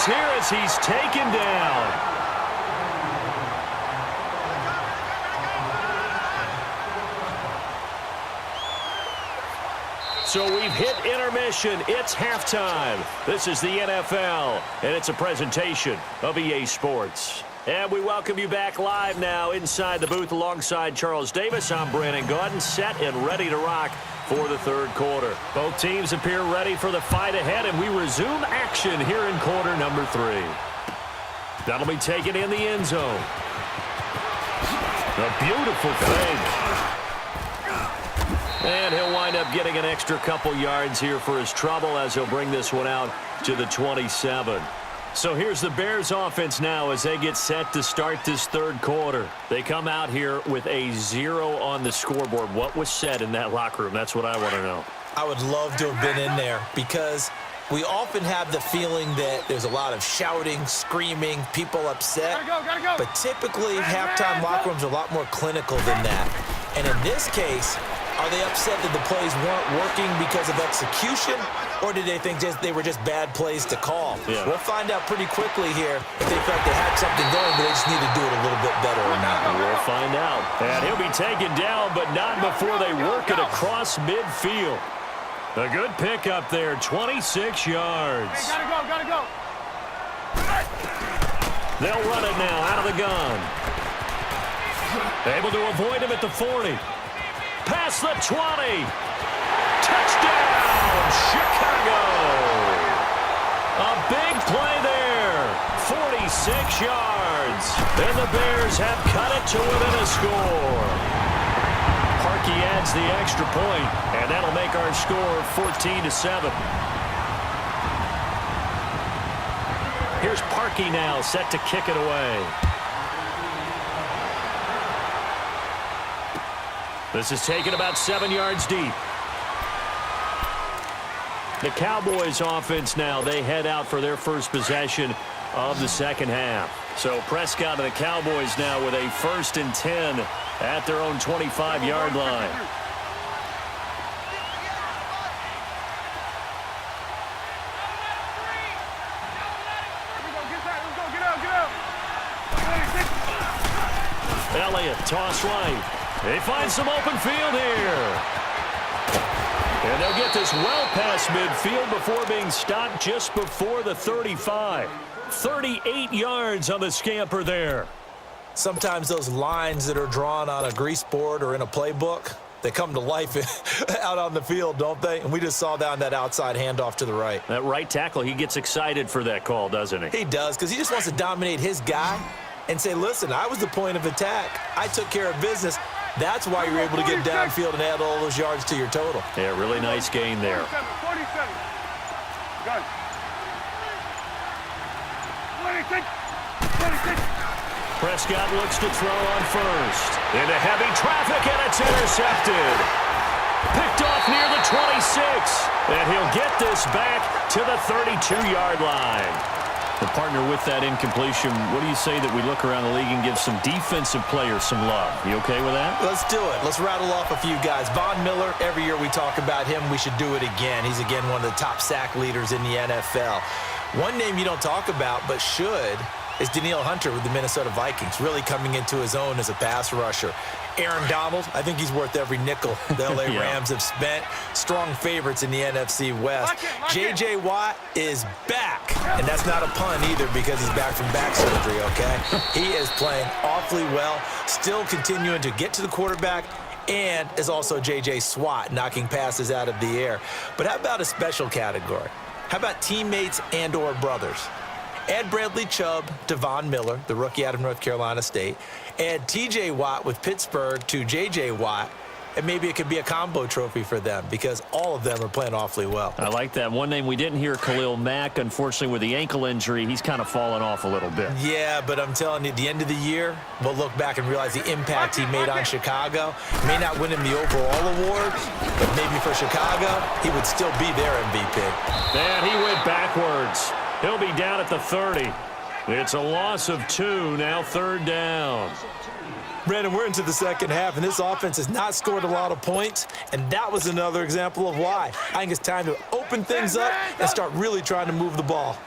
here as he's taken down. So we've hit intermission. It's halftime. This is the NFL, and it's a presentation of EA Sports. And we welcome you back live now inside the booth alongside Charles Davis. I'm Brandon Gaudin, set and ready to rock for the third quarter. Both teams appear ready for the fight ahead, and we resume action here in quarter number 3. That'll be taken in the end zone. A beautiful fake. And he'll wind up getting an extra couple yards here for his trouble as he'll bring this one out to the 27. So here's the Bears offense now as they get set to start this third quarter. They come out here with a 0 on the scoreboard. What was said in that locker room? That's what I want to know. I would love to have been in there because we often have the feeling that there's a lot of shouting, screaming, people upset. Gotta go. But typically, halftime locker rooms are a lot more clinical than that. And in this case, are they upset that the plays weren't working because of execution, or did they think they were just bad plays to call? Yeah. We'll find out pretty quickly here if they felt they had something going, but they just need to do it a little bit better or not. We'll find out. And he'll be taken down, but not before they work it across midfield. A good pickup there, 26 yards. Hey, gotta go. They'll run it now out of the gun. Able to avoid him at the 40. Past the 20. Touchdown, Chicago. A big play there. 46 yards. And the Bears have cut it to within a score. Parkey adds the extra point, and that'll make our score 14-7. Here's Parkey now, set to kick it away. This is taken about 7 yards deep. The Cowboys offense now, they head out for their first possession of the second half. So Prescott and the Cowboys now with a 1st and 10 at their own 25-yard line. Elliott, toss right. They find some open field here. And they'll get this well past midfield before being stopped just before the 35. 38 yards on the scamper there. Sometimes those lines that are drawn on a grease board or in a playbook, they come to life out on the field, don't they? And we just saw down that outside handoff to the right. That right tackle, he gets excited for that call, doesn't he? He does, because he just wants to dominate his guy and say, listen, I was the point of attack. I took care of business. That's why you're able to get downfield and add all those yards to your total. Yeah, really nice gain there. 47. Good. 26. Prescott looks to throw on first. Into heavy traffic, and it's intercepted. Picked off near the 26. And he'll get this back to the 32-yard line. The partner with that incompletion, what do you say that we look around the league and give some defensive players some love? You okay with that? Let's do it. Let's rattle off a few guys. Von Miller, every year we talk about him, we should do it again. He's, again, one of the top sack leaders in the NFL. One name you don't talk about but should is Danielle Hunter with the Minnesota Vikings, really coming into his own as a pass rusher. Aaron Donald, I think he's worth every nickel the L.A. Yeah. Rams have spent. Strong favorites in the NFC West. J.J. Watt is back, and that's not a pun either because he's back from back surgery, okay? He is playing awfully well, still continuing to get to the quarterback, and is also J.J. Swat, knocking passes out of the air. But how about a special category? How about teammates and or brothers? Add Bradley Chubb to Von Miller, the rookie out of North Carolina State. Add T.J. Watt with Pittsburgh to J.J. Watt. And maybe it could be a combo trophy for them because all of them are playing awfully well. I like that. One name we didn't hear, Khalil Mack. Unfortunately, with the ankle injury, he's kind of fallen off a little bit. Yeah, but I'm telling you, at the end of the year, we'll look back and realize the impact he made on Chicago. May not win him the overall award, but maybe for Chicago, he would still be their MVP. And he went backwards. He'll be down at the 30. It's a loss of 2, now third down. Brandon, we're into the second half, and this offense has not scored a lot of points, and that was another example of why. I think it's time to open things up and start really trying to move the ball.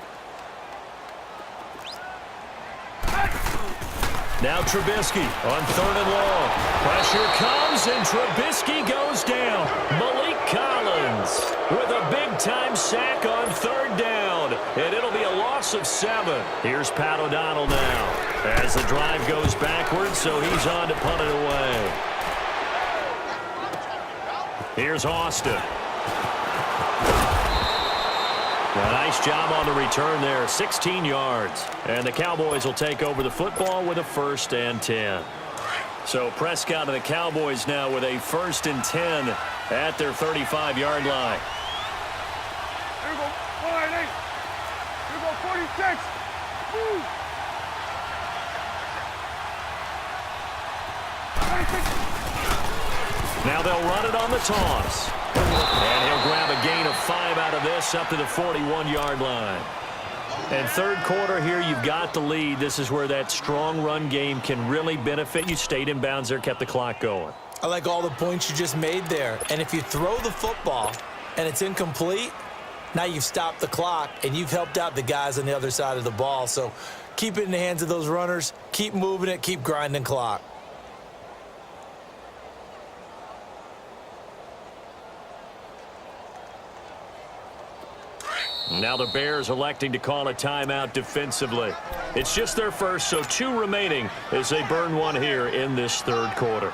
Now Trubisky on 3rd and long. Pressure comes, and Trubisky goes down. Malik Collins with a big-time sack on 3rd down, and it'll be a loss of 7. Here's Pat O'Donnell now as the drive goes backwards, so he's on to punt it away. Here's Austin. A nice job on the return there, 16 yards. And the Cowboys will take over the football with a 1st and 10. So Prescott and the Cowboys now with a 1st and 10 at their 35-yard line. Here we go, 48. Here we go, 46. Woo. 26. Now they'll run it on the toss. And he'll grab a gain of 5 out of this up to the 41-yard line. And 3rd quarter here, you've got the lead. This is where that strong run game can really benefit you. Stayed in bounds there, kept the clock going. I like all the points you just made there. And if you throw the football and it's incomplete, now you've stopped the clock and you've helped out the guys on the other side of the ball. So keep it in the hands of those runners. Keep moving it. Keep grinding clock. Now the Bears electing to call a timeout defensively. It's just their first, so 2 remaining as they burn one here in this 3rd quarter.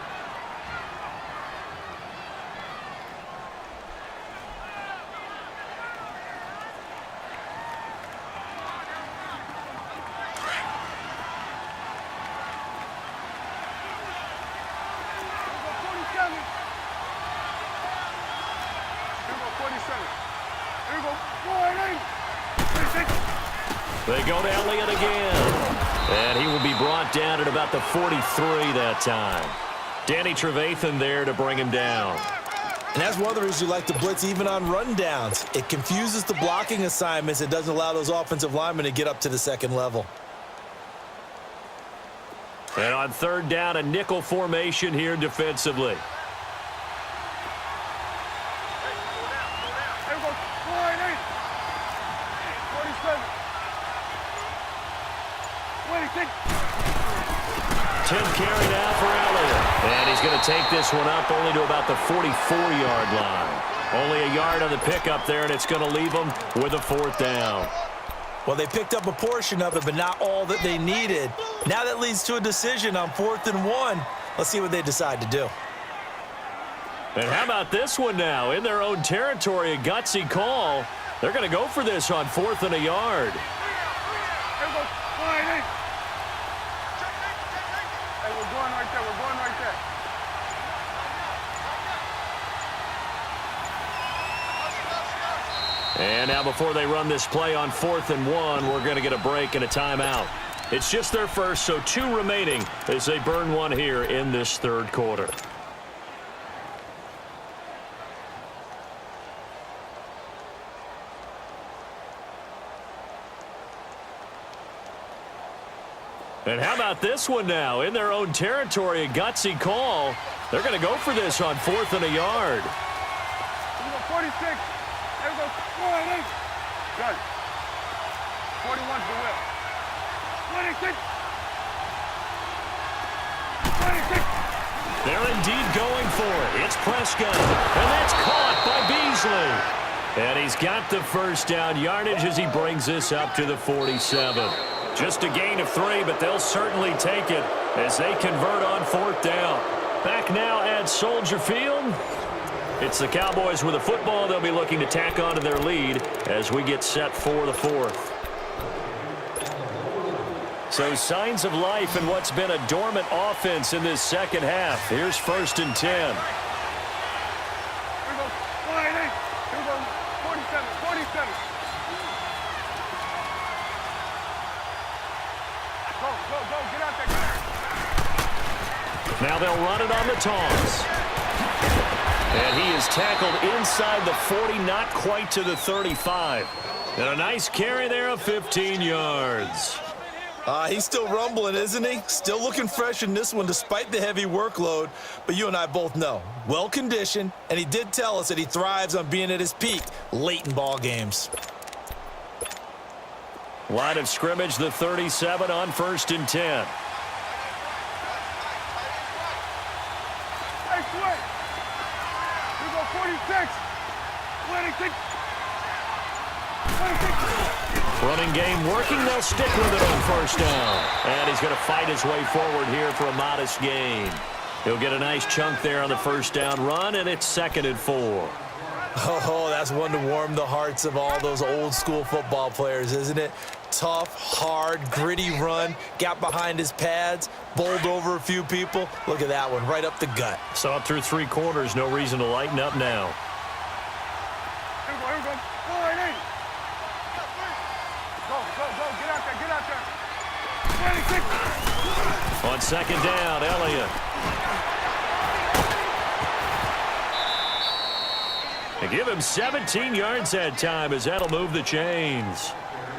They go to Elliott again. And he will be brought down at about the 43 that time. Danny Trevathan there to bring him down. And that's one of the reasons you like to blitz even on rundowns. It confuses the blocking assignments. It doesn't allow those offensive linemen to get up to the 2nd level. And on 3rd down, a nickel formation here defensively. Tim carry now for Elliott. And he's going to take this one up only to about the 44-yard line. Only a yard on the pickup there, and it's going to leave them with a 4th down. Well, they picked up a portion of it, but not all that they needed. Now that leads to a decision on 4th and 1. Let's see what they decide to do. And how about this one now? In their own territory, a gutsy call. They're going to go for this on 4th and a yard. And now before they run this play on 4th and 1, we're going to get a break and a timeout. It's just their first, so 2 remaining as they burn one here in this 3rd quarter. And how about this one now? In their own territory, a gutsy call. They're going to go for this on 4th and a yard. 46. There we go. 48. Good. 41's the whip. 26. 26. They're indeed going for it. It's Prescott, and that's caught by Beasley. And he's got the 1st down yardage as he brings this up to the 47. Just a gain of 3, but they'll certainly take it as they convert on 4th down. Back now at Soldier Field. It's the Cowboys with a football. They'll be looking to tack on to their lead as we get set for the 4th. So signs of life in what's been a dormant offense in this 2nd half. Here's 1st and 10. Here we go. 48. Here we go. 47. 47. Go, go, go. Get out there. Now they'll run it on the toss. And he is tackled inside the 40, not quite to the 35. And a nice carry there of 15 yards. He's still rumbling, isn't he? Still looking fresh in this one despite the heavy workload. But you and I both know, well-conditioned, and he did tell us that he thrives on being at his peak late in ball games. Line of scrimmage, the 37 on 1st and 10. 26. 26. Running game working. They'll stick with it on first down. And he's going to fight his way forward here for a modest gain. He'll get a nice chunk there on the first down run, and it's 2nd and 4. Oh, that's one to warm the hearts of all those old school football players, isn't it? Tough, hard, gritty run, got behind his pads, bowled over a few people. Look at that one, right up the gut. Saw it through 3 quarters, no reason to lighten up now. Here we go, here we go. 4-8. Go, get out there. 26. On 2nd down, Elliott. They give him 17 yards that time as that'll move the chains.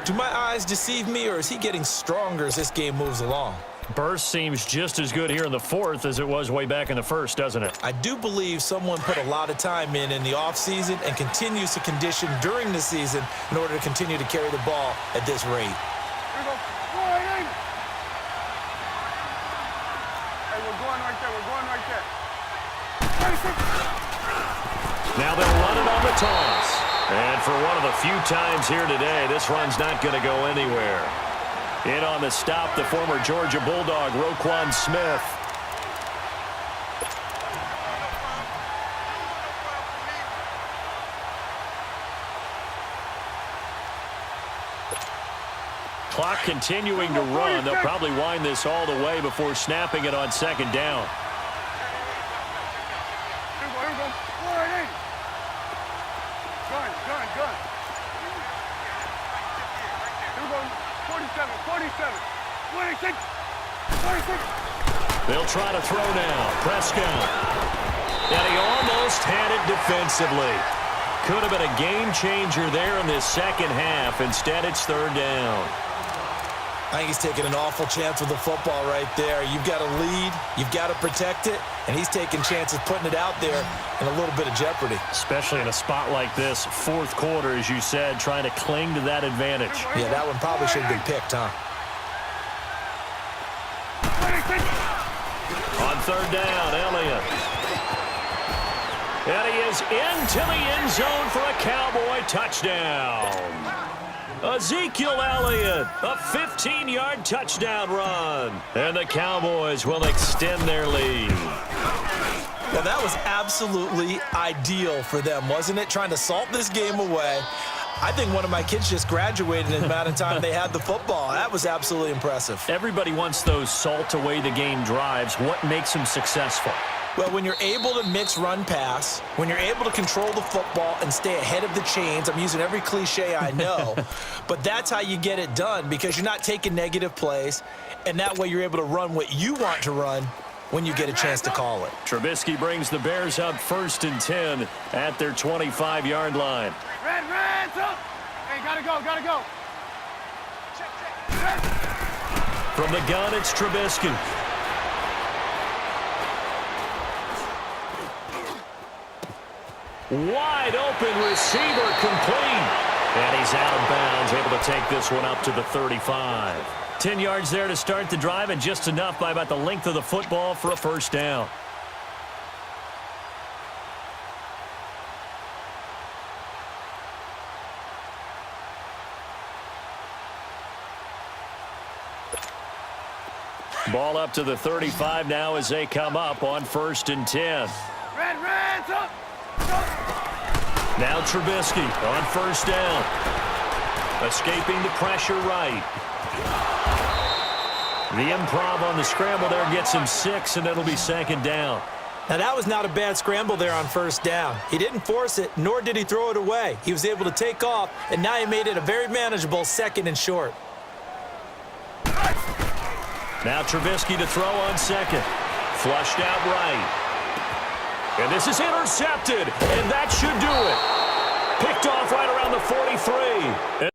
Do my eyes deceive me, or is he getting stronger as this game moves along? Burst seems just as good here in the 4th as it was way back in the 1st, doesn't it? I do believe someone put a lot of time in the offseason and continues to condition during the season in order to continue to carry the ball at this rate. Here we go. 4-8. Hey, we're going right there. 26. Now they'll run it on the toss. And for one of the few times here today, this run's not going to go anywhere. In on the stop, the former Georgia Bulldog, Roquan Smith. Clock continuing to run. They'll probably wind this all the way before snapping it on 2nd down. Here we go. 4-8. Gun. Here we go. 47. 26. 26. They'll try to throw now. Prescott. And he almost had it defensively. Could have been a game changer there in this 2nd half. Instead, it's 3rd down. I think he's taking an awful chance with the football right there. You've got to lead, you've got to protect it, and he's taking chances putting it out there in a little bit of jeopardy. Especially in a spot like this, 4th quarter, as you said, trying to cling to that advantage. Yeah, that one probably should have been picked, huh? On 3rd down, Elliott. And he is into the end zone for a Cowboy touchdown. Ezekiel Elliott, a 15-yard touchdown run. And the Cowboys will extend their lead. Well, that was absolutely ideal for them, wasn't it? Trying to salt this game away. I think one of my kids just graduated in the amount of time they had the football. That was absolutely impressive. Everybody wants those salt away the game drives. What makes them successful? Well, when you're able to mix run-pass, when you're able to control the football and stay ahead of the chains, I'm using every cliche I know, but that's how you get it done because you're not taking negative plays, and that way you're able to run what you want to run when you get a chance to call it. Trubisky brings the Bears up 1st and 10 at their 25-yard line. Red, up. Hey, gotta go. From the gun, it's Trubisky. Wide open receiver complete. And he's out of bounds, able to take this one up to the 35. 10 yards there to start the drive, and just enough by about the length of the football for a 1st down. Ball up to the 35 now as they come up on 1st and 10. Red's up. Now Trubisky on 1st down. Escaping the pressure right. The improv on the scramble there gets him 6, and it'll be 2nd down. Now, that was not a bad scramble there on 1st down. He didn't force it, nor did he throw it away. He was able to take off, and now he made it a very manageable 2nd and short. Now Trubisky to throw on 2nd. Flushed out right. And this is intercepted, and that should do it. Picked off right around the 43.